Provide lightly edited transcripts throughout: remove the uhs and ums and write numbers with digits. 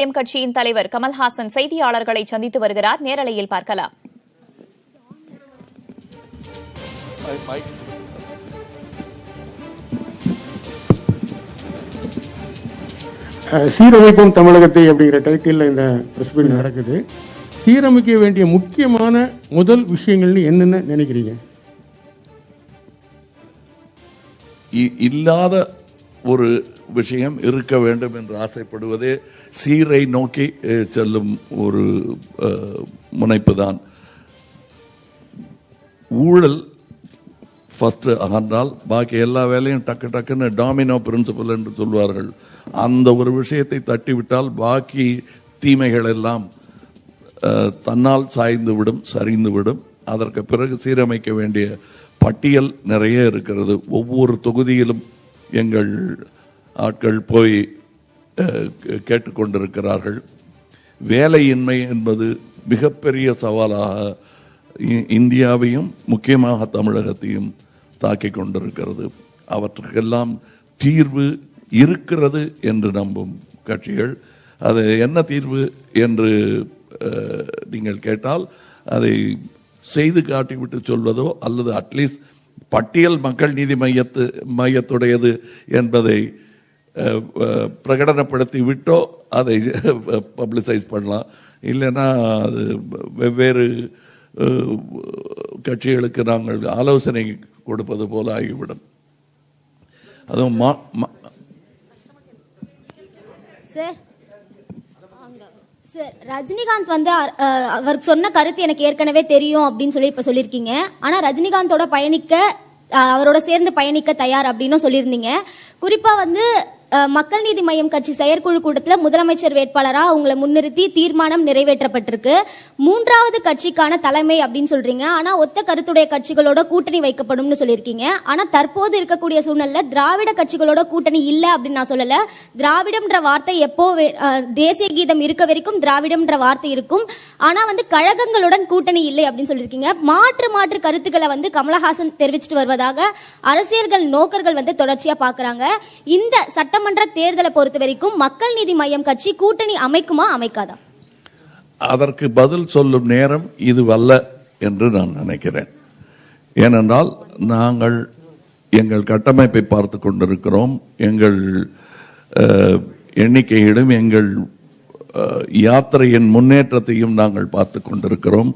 கட்சியின் தலைவர் கமல்ஹாசன் செய்தியாளர்களை சந்தித்து வருகிறார். நேரலையில் பார்க்கலாம். சீரமைப்போம் தமிழகத்தை அப்படிங்கிற டைட்டில் இந்த பிரஸ் மீட் நடக்குது. சீரமைக்க வேண்டிய முக்கியமான முதல் விஷயங்கள்னு என்னென்ன நினைக்கிறீங்க? இல்லாத ஒரு விஷயம் இருக்க வேண்டும் என்று ஆசைப்படுவதே சீரை நோக்கி செல்லும் ஒரு முனைப்பு தான். ஊழல் ஃபர்ஸ்ட் ஆனால் பாக்கி எல்லா வேலையும் டக்கு டக்குன்னு டாமினோ பிரின்சிபல் என்று சொல்வார்கள். அந்த ஒரு விஷயத்தை தட்டிவிட்டால் பாக்கி தீமைகள் எல்லாம் தன்னால் சாய்ந்து விடும், சரிந்து விடும். அதற்கு பிறகு சீரமைக்க வேண்டிய பட்டியல் நிறைய இருக்கிறது. ஒவ்வொரு தொகுதியிலும் எங்கள் ஆட்கள் போய் கேட்டுக்கொண்டிருக்கிறார்கள். வேலையின்மை என்பது மிகப்பெரிய சவாலாக இந்தியாவையும் முக்கியமாக தமிழகத்தையும் தாக்கிக் கொண்டிருக்கிறது. அவற்றுக்கெல்லாம் தீர்வு இருக்கிறது என்று நம்பும் கட்சிகள். அது என்ன தீர்வு என்று நீங்கள் கேட்டால் அதை செய்து காட்டிவிட்டு சொல்வதோ அல்லது அட்லீஸ்ட் பட்டியல் மக்கள் நீதி மையத்துடையது என்பதை பிரகடனப்படுத்தி விட்டோ அதை பப்ளிசைஸ் பண்ணலாம். இல்லைன்னா அது வெவ்வேறு கட்சிகளுக்கு நாங்கள் ஆலோசனை கொடுப்பது போல ஆகிவிடும். அதுவும் சார், ரஜினிகாந்த் வந்து அவர் சொன்ன கருத்து எனக்கு ஏற்கனவே தெரியும் அப்படின்னு சொல்லி இப்ப சொல்லியிருக்கீங்க. ஆனா ரஜினிகாந்தோட பயணிக்க அவரோட சேர்ந்து பயணிக்க தயார் அப்படின்னு சொல்லியிருந்தீங்க. குறிப்பா வந்து மக்கள் நீதி மய்யம் கட்சி செயற்குழு கூட்டத்தில் முதலமைச்சர் வேட்பாளராக உங்களை முன்னிறுத்தி தீர்மானம் நிறைவேற்றப்பட்டிருக்கு. மூன்றாவது கட்சிக்கான தலைமை அப்படின்னு சொல்றீங்க. ஆனா ஒத்த கருத்துடைய கட்சிகளோட கூட்டணி வைக்கப்படும் சொல்லியிருக்கீங்க. ஆனா தற்போது இருக்கக்கூடிய சூழ்நிலை திராவிட கட்சிகளோட கூட்டணி இல்ல அப்படின்னு நான் சொல்லல. திராவிடம்ன்ற வார்த்தை எப்போ தேசிய கீதம் இருக்க வரைக்கும் திராவிடம்ன்ற வார்த்தை இருக்கும். ஆனா வந்து கழகங்களுடன் கூட்டணி இல்லை அப்படின்னு சொல்லியிருக்கீங்க. மாற்று கருத்துக்களை வந்து கமலஹாசன் தெரிவிச்சிட்டு வருவதாக அரசியல்கள் நோக்கர்கள் வந்து தொடர்ச்சியா பாக்குறாங்க. இந்த சட்டமன்ற தேர்தலை பொறுத்த வரைக்கும் மக்கள் நீதி மய்யம் கட்சி கூட்டணி அமைக்குமா அமைக்காதா? அதற்கு பதில் சொல்லும் நேரம் இதுவல்ல என்று நான் நினைக்கிறேன். ஏனென்றால் நாங்கள் எங்கள் கட்டமைப்பை பார்த்து கொண்டிருக்கிறோம். எங்கள் எண்ணிக்கையிலும் எங்கள் யாத்திரையின் முன்னேற்றத்தையும் நாங்கள் பார்த்து கொண்டிருக்கிறோம்.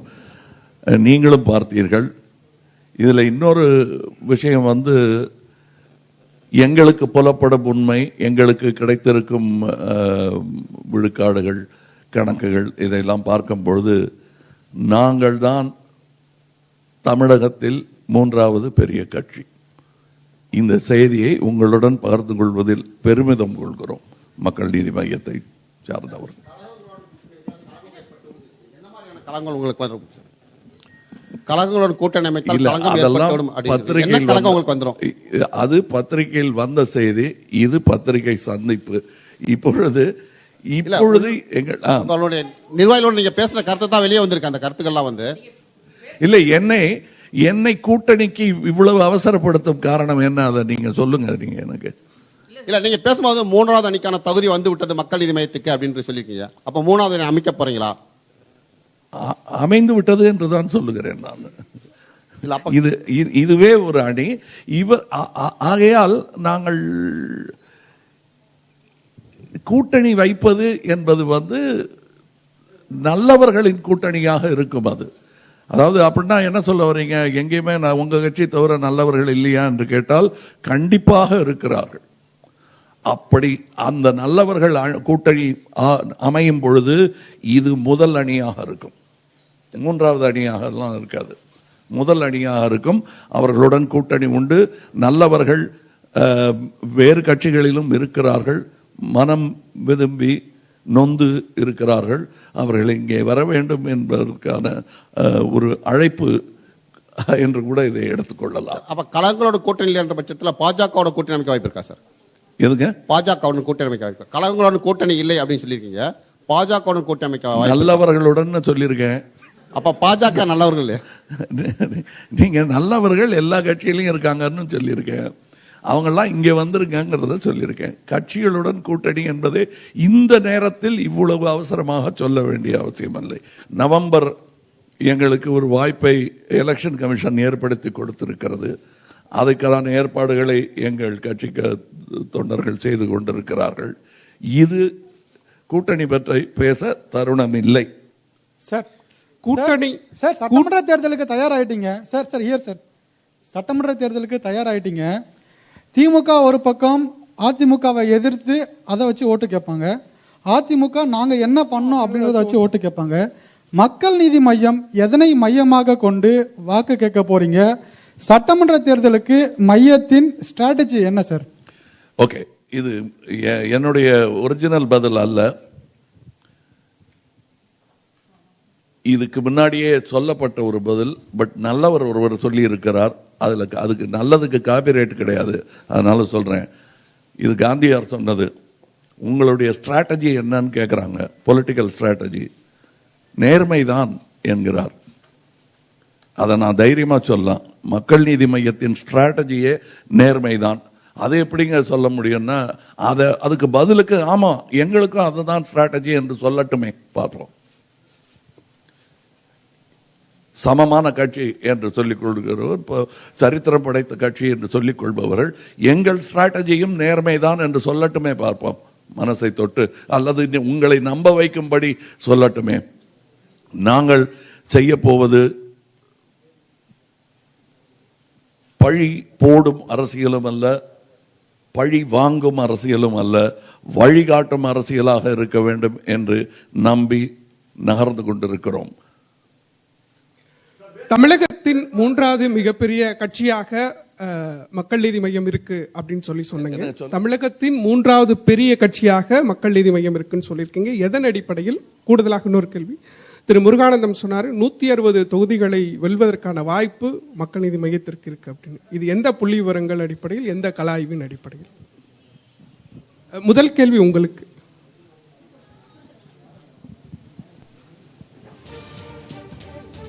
நீங்களும் பார்த்தீர்கள். இதில் இன்னொரு விஷயம் வந்து எங்களுக்கு புலப்படும் உண்மை, எங்களுக்கு கிடைத்திருக்கும் விழுக்காடுகள், கணக்குகள் இதையெல்லாம் பார்க்கும் பொழுது நாங்கள் தான் தமிழகத்தில் மூன்றாவது பெரிய கட்சி. இந்த செய்தியை உங்களுடன் பகிர்ந்து கொள்வதில் பெருமிதம் கொள்கிறோம். மக்கள் நீதி மையத்தை சார்ந்தவர்கள். கழகங்களோட கூட்டணி அது பத்திரிகையில் வந்த செய்தி. இது பத்திரிகை சந்திப்பு. இப்பொழுது எங்களுடைய நிர்வாகிகளோடு நீங்க பேசுற கருத்து தான் வெளியே வந்திருக்கு. அந்த கருத்துக்கள்லாம் வந்து இல்லை, என்னை கூட்டணிக்கு இவ்வளவு அவசரப்படுத்தும் காரணம் என்ன? அதை நீங்க சொல்லுங்க. நீங்க எனக்கு இல்ல, நீங்க பேசும்போது மூன்றாவது அணிக்கான தகுதி வந்து விட்டது மக்கள் நீதி மையத்துக்கு அப்படின்னு சொல்லிருக்கீங்க. அப்ப மூணாவது அணி அமைக்க போறீங்களா? அமைந்து விட்டது என்றுதான் சொல்லுகிறேன் நான். இதுவே ஒரு அணி. ஆகையால் நாங்கள் கூட்டணி வைப்பது என்பது வந்து நல்லவர்களின் கூட்டணியாக இருக்கும். அது அதாவது அப்படின்னா என்ன சொல்ல வரீங்க? எங்கேயுமே நான் உங்க கட்சி தவிர நல்லவர்கள் இல்லையா என்று கேட்டால் கண்டிப்பாக இருக்கிறார்கள். அப்படி அந்த நல்லவர்கள் கூட்டணி அமையும் பொழுது இது முதல் அணியாக இருக்கும். மூன்றாவது அணியாக எல்லாம் இருக்காது, முதல் அணியாக இருக்கும். அவர்களுடன் கூட்டணி உண்டு. நல்லவர்கள் வேறு கட்சிகளிலும் இருக்கிறார்கள். மனம் விரும்பி நொந்து இருக்கிறார்கள். அவர்கள் இங்கே வர வேண்டும் என்பதற்கான ஒரு அழைப்பு என்று கூட இதை எடுத்துக்கொள்ளலாம். அப்ப கழகங்களோட கூட்டணி என்ற பட்சத்தில் பாஜகவோட கூட்டணி அமைக்க வாய்ப்பு இருக்கா சார்? எதுங்க? பாஜகவுடன் கூட்டணி அமைக்க வாய்ப்பு. கழகங்களோட கூட்டணி இல்லை அப்படின்னு சொல்லியிருக்கீங்க. பாஜகவுடன் கூட்டணி அமைக்க நல்லவர்களுடன் சொல்லியிருக்கேன். அப்ப பாஜக நல்லவர்கள்? நீங்க நல்லவர்கள் எல்லா கட்சியிலையும் இருக்காங்கன்னு சொல்லியிருக்கேன். அவங்கெல்லாம் இங்கே வந்திருக்காங்கிறத சொல்லியிருக்கேன். கட்சிகளுடன் கூட்டணி என்பதே இந்த நேரத்தில் இவ்வளவு அவசரமாக சொல்ல வேண்டிய அவசியம் இல்லை. நவம்பர் எங்களுக்கு ஒரு வாய்ப்பை எலெக்ஷன் கமிஷன் ஏற்படுத்தி கொடுத்திருக்கிறது. அதுக்கான ஏற்பாடுகளை எங்கள் கட்சிக்கு தொண்டர்கள் செய்து கொண்டிருக்கிறார்கள். இது கூட்டணி பற்றி பேச தருணம் இல்லை. சார் கூட்டணி சார் சட்டமன்ற தேர்தலுக்கு தயாராயிட்டீங்க சார். சார் ஹியர் சார், சட்டமன்ற தேர்தலுக்கு தயாராயிட்டீங்க. திமுக ஒரு பக்கம் அதிமுகவை எதிர்த்து அதை வச்சு ஓட்டு கேட்பாங்க. அதிமுக நாங்க என்ன பண்ணோம் அப்படின்றத வச்சு ஓட்டு கேட்பாங்க. மக்கள் நீதி மையம் எதனை மையமாக கொண்டு வாக்கு கேட்க போறீங்க? சட்டமன்ற தேர்தலுக்கு மையத்தின் ஸ்ட்ராட்டஜி என்ன சார்? ஓகே, இது என்னுடைய ஒரிஜினல் பதில் அல்ல. இதுக்கு முன்னாடியே சொல்லப்பட்ட ஒரு பதில். பட் நல்லவர் ஒருவர் சொல்லி இருக்கிறார். அதுக்கு நல்லதுக்கு காப்பிரைட் கிடையாது, அதனால சொல்றேன். இது காந்தியார் சொன்னது. உங்களுடைய ஸ்ட்ராட்டஜி என்னன்னு கேட்கிறாங்க. பொலிட்டிக்கல் ஸ்ட்ராட்டஜி நேர்மைதான் என்கிறார். அதை நான் தைரியமா சொல்லலாம். மக்கள் நீதி மையத்தின் ஸ்ட்ராட்டஜியே நேர்மைதான். அதை எப்படிங்க சொல்ல முடியும்னா, அதுக்கு பதிலுக்கு ஆமா எங்களுக்கும் அதுதான் ஸ்ட்ராட்டஜி என்று சொல்லட்டுமே பார்ப்போம். சமமான கட்சி என்று சொல்லிக் கொள்கிறவர், சரித்திரம் படைத்த கட்சி என்று சொல்லிக் கொள்பவர்கள் எங்கள் ஸ்ட்ராட்டஜியும் நேர்மைதான் என்று சொல்லட்டுமே பார்ப்போம். மனசை தொட்டு அல்லது உங்களை நம்ப வைக்கும்படி சொல்லட்டுமே. நாங்கள் செய்ய போவது பழி போடும் அரசியலும் அல்ல, பழி வாங்கும் அரசியலும் அல்ல, வழிகாட்டும் அரசியலாக இருக்க வேண்டும் என்று நம்பி நகர்ந்து கொண்டிருக்கிறோம். தமிழகத்தின் மூன்றாவது மிகப்பெரிய கட்சியாக மக்கள் நீதி மையம் இருக்கு அப்படின்னு சொன்னீங்க. தமிழகத்தின் மூன்றாவது பெரிய கட்சியாக மக்கள் நீதி மையம் இருக்குன்னு சொல்லியிருக்கீங்க. எதன் அடிப்படையில்? கூடுதலாக இன்னொரு கேள்வி. திரு முருகானந்தம் சொன்னார் 160 தொகுதிகளை வெல்வதற்கான வாய்ப்பு மக்கள் நீதி மையத்திற்கு இருக்கு அப்படின்னு. இது எந்த புள்ளி விவரங்கள் அடிப்படையில், எந்த கள ஆய்வின் அடிப்படையில்? முதல் கேள்வி உங்களுக்கு.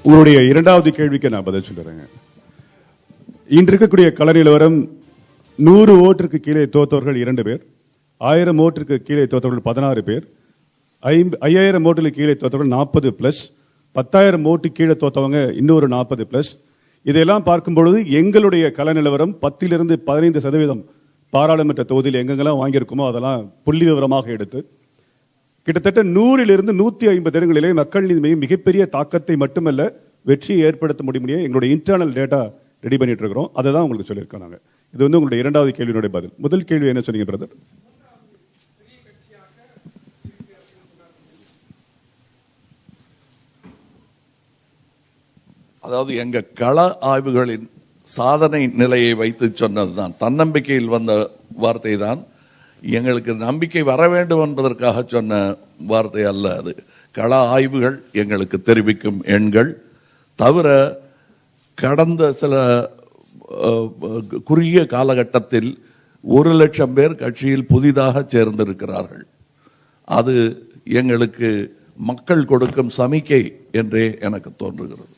உங்களுடைய இரண்டாவது கேள்விக்கு நான் பதில் சொல்றேங்க. இன்று இருக்கக்கூடிய கள நிலவரம் 100 ஓட்டிற்கு கீழே தோத்தவர்கள் 2 பேர், 1000 ஓட்டிற்கு கீழே தோத்தவர்கள் 16 பேர், 5000 ஓட்டுக்கு கீழே தோத்தவர்கள் 40+, 10,000 ஓட்டு கீழே தோத்தவங்க இன்னொரு 40+. இதையெல்லாம் பார்க்கும் பொழுது எங்களுடைய கள நிலவரம் 10 to 15% பாராளுமன்ற தொகுதியில் எங்கெங்கெல்லாம் வாங்கியிருக்குமோ அதெல்லாம் புள்ளி விவரமாக எடுத்து கிட்டத்தட்ட 100 to 150 இடங்களிலே மக்கள் நீதி மையம் மிகப்பெரிய தாக்கத்தை மட்டுமல்ல வெற்றியை ஏற்படுத்த முடியும். எங்களுடைய இன்டர்னல் டேட்டா ரெடி பண்ணிட்டு இருக்கிறோம். அதை தான் உங்களுக்கு சொல்லியிருக்கோம் நாங்கள். இது வந்து உங்களுடைய இரண்டாவது கேள்வியினுடைய பதில். முதல் கேள்வி என்ன சொன்னீங்க பிரதர்? அதாவது எங்க கள ஆய்வுகளின் சாதனை நிலையை வைத்து சொன்னதுதான், தன்னம்பிக்கையில் வந்த வார்த்தை தான். எங்களுக்கு நம்பிக்கை வர வேண்டும் என்பதற்காக சொன்ன வார்த்தை அல்ல அது. கள ஆய்வுகள் எங்களுக்கு தெரிவிக்கும் எண்கள் தவிர கடந்த சில குறுகிய காலகட்டத்தில் 1,00,000 பேர் கட்சியில் புதிதாக சேர்ந்திருக்கிறார்கள். அது எங்களுக்கு மக்கள் கொடுக்கும் சமிக்கை என்றே எனக்கு தோன்றுகிறது.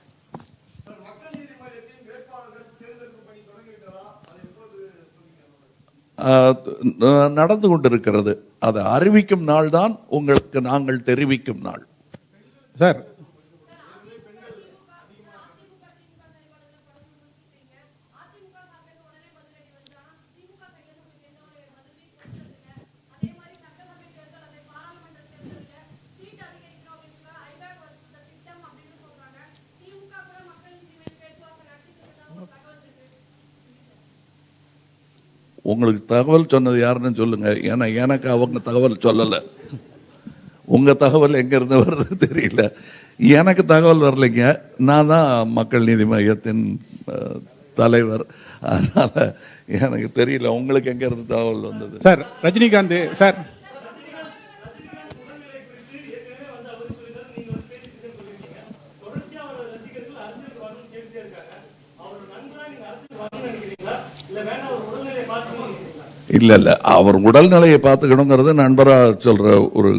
நடந்து கொண்டிருக்கிறது. அதை அறிவிக்கும் நாள் தான் உங்களுக்கு நாங்கள் தெரிவிக்கும் நாள். சார் உங்களுக்கு தகவல் சொன்னது யாருன்னு சொல்லுங்க. ஏன்னா எனக்கு அவங்க தகவல் சொல்லலை. உங்க தகவல் எங்க இருந்து வருது தெரியல. எனக்கு தகவல் வரலைங்க. நான் தான் மக்கள் நீதி மையத்தின் தலைவர். அதனால எனக்கு தெரியல உங்களுக்கு எங்க இருந்து தகவல் வந்தது. சார் ரஜினிகாந்த் சார் இல்ல இல்ல, அவர் உடல்நிலையை பார்த்துக்கணுங்கிறது நண்பரா சொல்ற ஒரு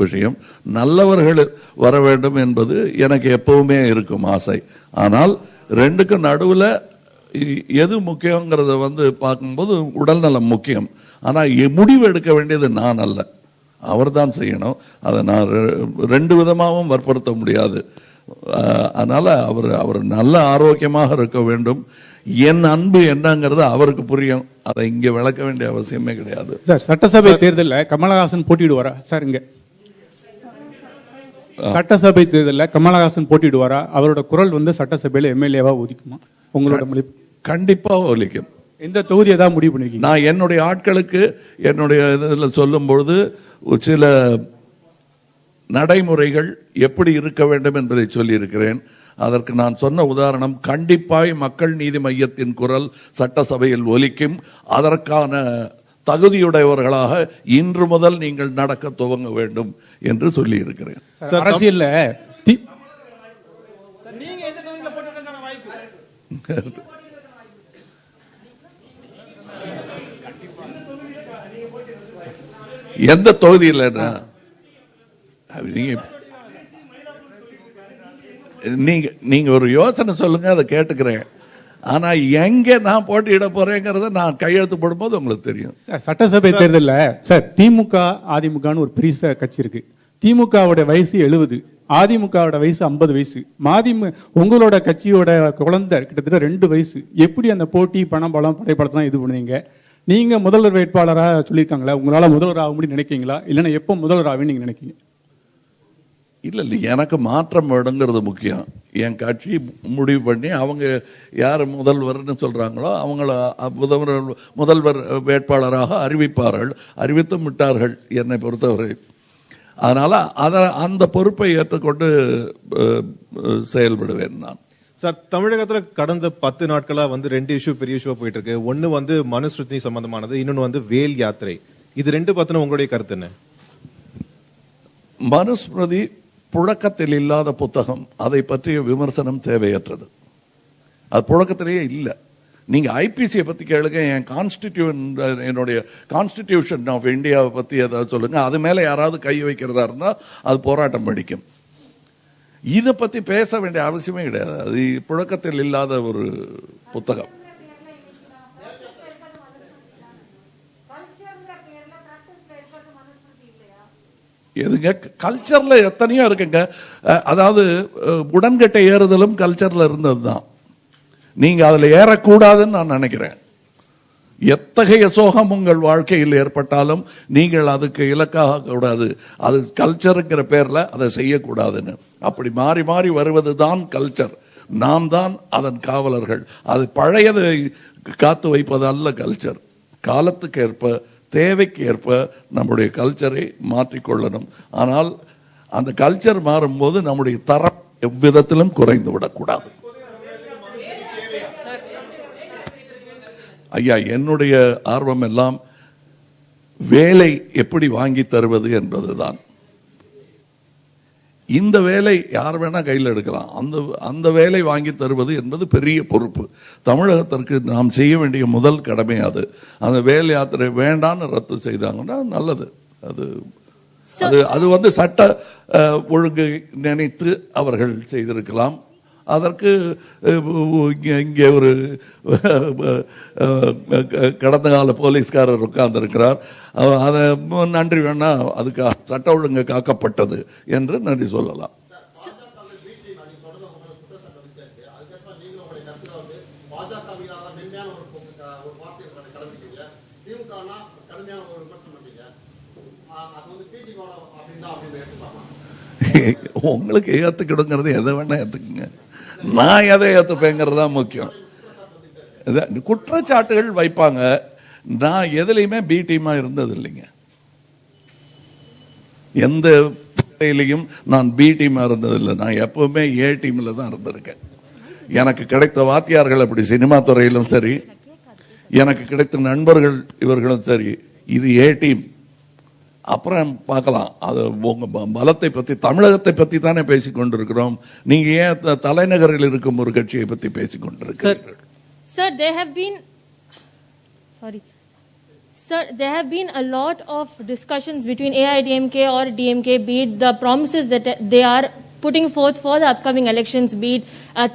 விஷயம். நல்லவர்கள் வர வேண்டும் என்பது எனக்கு எப்பவுமே இருக்கும் ஆசை. ஆனால் ரெண்டுக்கும் நடுவுல எது முக்கியங்கிறத பார்க்கும்போது உடல்நலம் முக்கியம். ஆனால் முடிவு எடுக்க வேண்டியது நான் அல்ல, அவர் தான் செய்யணும். அதை நான் ரெண்டு விதமாகவும் வற்புறுத்த முடியாது. அதனால அவர் நல்ல ஆரோக்கியமாக இருக்க வேண்டும். என் அன்பு என்னங்கிறது அவருக்கு புரியும். அதை இங்க விளக்க வேண்டிய அவசியமே கிடையாது. சார், சட்டசபை தேர்தலில் கமலஹாசன் போட்டியிடுவாரா சார்? இங்க சட்டசபை தேர்தலில் கமலஹாசன் போட்டியிடுவாரா? அவரோட குரல் சட்டசபையில எம்எல்ஏவா ஒதுக்குமா? உங்களோட மொழி கண்டிப்பா ஒலிக்கும். எந்த தொகுதியை தான் முடிவு பண்ணிருக்கீங்க? நான் என்னுடைய ஆட்களுக்கு என்னுடைய இதில் சொல்லும் பொழுது சில நடைமுறைகள் எப்படி இருக்க வேண்டும் என்பதை சொல்லியிருக்கிறேன். அதற்கு நான் சொன்ன உதாரணம், கண்டிப்பாய் மக்கள் நீதி மையத்தின் குரல் சட்டசபையில் ஒலிக்கும். அதற்கான தகுதியுடையவர்களாக இன்று முதல் நீங்கள் நடக்க துவங்க வேண்டும் என்று சொல்லி இருக்கிறேன். அரசியல்ல எந்த தொகுதியில் நீங்க ஒரு யோசனை சொல்லுங்க, அதை கேட்டுக்கிறேன். ஆனா எங்க நான் போட்டியிட போறேங்கிறத நான் கையெழுத்து போடும்போது உங்களுக்கு தெரியும். சட்டசபை தேர்தலில் சார், திமுக அதிமுகன்னு ஒரு பெரிய கட்சி இருக்கு. திமுகவோட வயசு 70, அதிமுகவோட வயசு 50 வயசு. உங்களோட கட்சியோட குழந்தை கிட்டத்தட்ட 2 வயசு. எப்படி அந்த போட்டி பணம் பலம் படைப்படத்தான் இது பண்ணுவீங்க? நீங்க முதல்வர் வேட்பாளராக சொல்லியிருக்காங்களா? உங்களால முதல்வர் ஆக முடியும் நினைக்கிறீங்களா? இல்லைன்னா எப்போ முதல்வர் ஆகும் நீங்க நினைக்கிறீங்க? இல்ல எனக்கு மாற்றம் வேணுங்கிறது முக்கியம். என் கட்சி முடிவு பண்ணி அவங்க யார் முதல்வர்னு சொல்றாங்களோ அவங்கள முதல்வர் வேட்பாளராக அறிவிப்பார்கள். அறிவித்தும் விட்டார்கள் என்னை பொறுத்தவரை. அதனால அந்த பொறுப்பை ஏற்றுக்கொண்டு செயல்படுவேன் நான். சார், தமிழகத்துல கடந்த 10 நாட்களா 2 இஷ்யூ பெரிய இஷ்யூ போயிட்டு இருக்கு. ஒன்னு மனுஸ்மிருதி சம்பந்தமானது, இன்னொன்னு வேல் யாத்திரை. இது 2 பத்தின உங்களுடைய கருத்து என்ன? மனுஸ்மிருதி புழக்கத்தில் இல்லாத புத்தகம். அதை பற்றிய விமர்சனம் தேவையற்றது. அது புழக்கத்திலேயே இல்லை. நீங்க ஐபிசியை பத்தி கேளுங்க, என்னுடைய கான்ஸ்டிடியூஷன் ஆஃப் இந்தியாவை பத்தி ஏதாவது சொல்லுங்க. அது மேல யாராவது கை வைக்கிறதா இருந்தா அது போராட்டம் படிக்கும். இதை பத்தி பேச வேண்டிய அவசியமே கிடையாது. அது புழக்கத்தில் இல்லாத ஒரு புத்தகம். எதுங்க கல்ச்சர்ல எத்தனையோ இருக்குங்க. அதாவது உடன்கட்டை ஏறுதலும் கல்ச்சர்ல இருந்ததுதான். நீங்க அதுல ஏறக்கூடாதுன்னு நான் நினைக்கிறேன். எத்தகைய சோகம் உங்கள் வாழ்க்கையில் ஏற்பட்டாலும் நீங்கள் அதுக்கு இலக்காக கூடாது. அது கல்ச்சருங்கிற பேர்ல அதை செய்யக்கூடாதுன்னு. அப்படி மாறி மாறி வருவது தான் கல்ச்சர். நாம் தான் அதன் காவலர்கள். அது பழையதை காத்து வைப்பது அல்ல கல்ச்சர். காலத்துக்கு ஏற்ப தேவைக்கு ஏற்ப நம்முடைய கல்ச்சரை மாற்றிக்கொள்ளணும். ஆனால் அந்த கல்ச்சர் மாறும்போது நம்முடைய தரம் எவ்விதத்திலும் குறைந்து விடக்கூடாது. ஐயா, என்னுடைய ஆர்வம் எல்லாம் வேலை எப்படி வாங்கி தருவது என்பதுதான். இந்த வேலை யார் வேணா கையில் எடுக்கலாம். அந்த வேலை வாங்கி தருவது என்பது பெரிய பொறுப்பு. தமிழகத்திற்கு நாம் செய்ய வேண்டிய முதல் கடமை அது. அந்த வேலை யாத்திரை வேண்டான்னு ரத்து செய்தாங்கன்னா நல்லது. அது சட்ட ஒழுங்கு நினைத்து அவர்கள் செய்திருக்கலாம். அதற்கு இங்கே ஒரு கடந்த கால போலீஸ்காரர் உட்கார்ந்து இருக்கிறார். அதை நன்றி வேணா அதுக்கு சட்ட ஒழுங்கு காக்கப்பட்டது என்று நன்றி சொல்லலாம். உங்களுக்கு ஏத்துக்கிடுங்கிறது எதை வேணா ஏத்துக்குங்க. நான் எதை ஏத்துப்பேங்கிறது தான் முக்கியம். குற்றச்சாட்டுகள் வைப்பாங்க. நான் எதுலையுமே பி டீமா இருந்தது இல்லைங்க. எந்த வேலையிலையும் நான் பி டீமா இருந்ததில்லை. நான் எப்பவுமே ஏ டீம்ல தான் இருந்திருக்கேன். எனக்கு கிடைத்த வாத்தியார்கள் அப்படி சினிமா துறையிலும் சரி, எனக்கு கிடைத்த நண்பர்கள் இவர்களும் சரி, இது ஏ டீம். அப்புறம் பார்க்கலாம். அது உங்க பலத்தை பத்தி, தமிழகத்தை பத்தி தானே பேசிக் கொண்டிருக்கிறோம். நீங்க ஏன் தலைநகரில் இருக்கும் ஒரு கட்சியை பத்தி பேசிக் கொண்டிருக்கிறீர்கள்? Sir, there have been a lot of discussions between AIDMK or DMK, be it the promises that they are putting forth for the upcoming elections, be it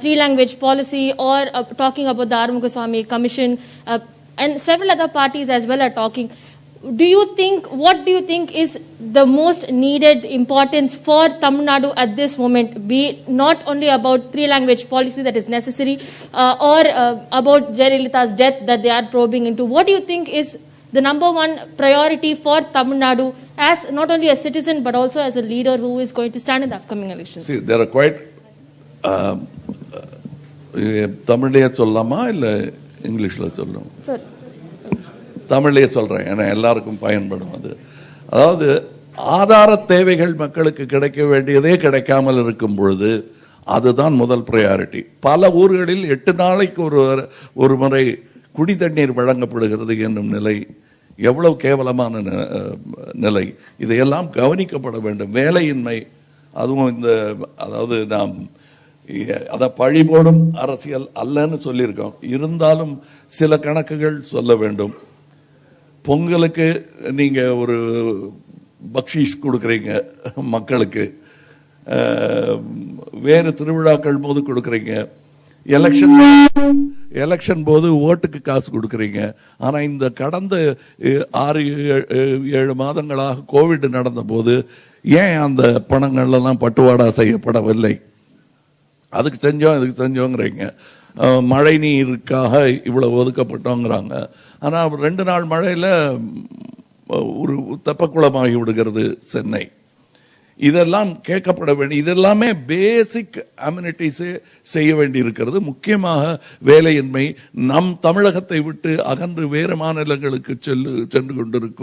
three-language policy or talking about the Arumugaswamy Commission, and several other parties as well are talking. What do you think is the most needed importance for Tamil Nadu at this moment? Be it not only about three-language policy that is necessary or about Jayalalitha's death that they are probing into. What do you think is the number one priority for Tamil Nadu as not only a citizen but also as a leader who is going to stand in the upcoming elections? See, there are quite தமிழ்லயே சொல்லலாமா இல்ல இங்கிலீஷ்ல சொல்லணும்? Sir. தமிழ்லயே சொல்றேன், ஏன்னா எல்லாருக்கும் பயன்படும் அது. அதாவது ஆதார தேவைகள் மக்களுக்கு கிடைக்க வேண்டியதே கிடைக்காமல் இருக்கும் பொழுது அதுதான் முதல் ப்ரையாரிட்டி. பல ஊர்களில் 8 நாளைக்கு ஒரு முறை குடி தண்ணீர் வழங்கப்படுகிறது என்னும் நிலை எவ்வளவு கேவலமான நிலை. இதையெல்லாம் கவனிக்கப்பட வேண்டும். வேலையின்மை, அதுவும் இந்த அதாவது நாம் அத பழி போடும் அரசியல் அல்லன்னு சொல்லியிருக்கோம். இருந்தாலும் சில கணக்குகள் சொல்ல வேண்டும். பொங்கலுக்கு நீங்க ஒரு பக்ஷீஷ் கொடுக்குறீங்க மக்களுக்கு, வேறு திருவிழாக்கள் போது கொடுக்குறீங்க, எலெக்ஷன் போது ஓட்டுக்கு காசு கொடுக்குறீங்க. ஆனா இந்த கடந்த 6-7 மாதங்களாக கோவிட் நடந்த போது ஏன் அந்த பணங்கள் எல்லாம் பட்டுவாடா செய்யப்படவில்லை? அதுக்கு செஞ்சோம் இதுக்கு செஞ்சோங்கிறீங்க. மழை நீருக்காக இவ்வளவு ஒதுக்கப்பட்டோங்கிறாங்க. ஆனா 2 நாள் மழையில ஒரு தெப்பக்குளமாகி விடுகிறது சென்னை. இதெல்லாம் கேட்கப்பட வேண்டிய, இதெல்லாமே பேசிக் அம்யூனிட்டிஸே செய்ய வேண்டி இருக்கிறது. முக்கியமாக வேலையின்மை நம் தமிழகத்தை விட்டு அகன்று வேறு மாநிலங்களுக்கு சென்று கொண்டிருக்கும்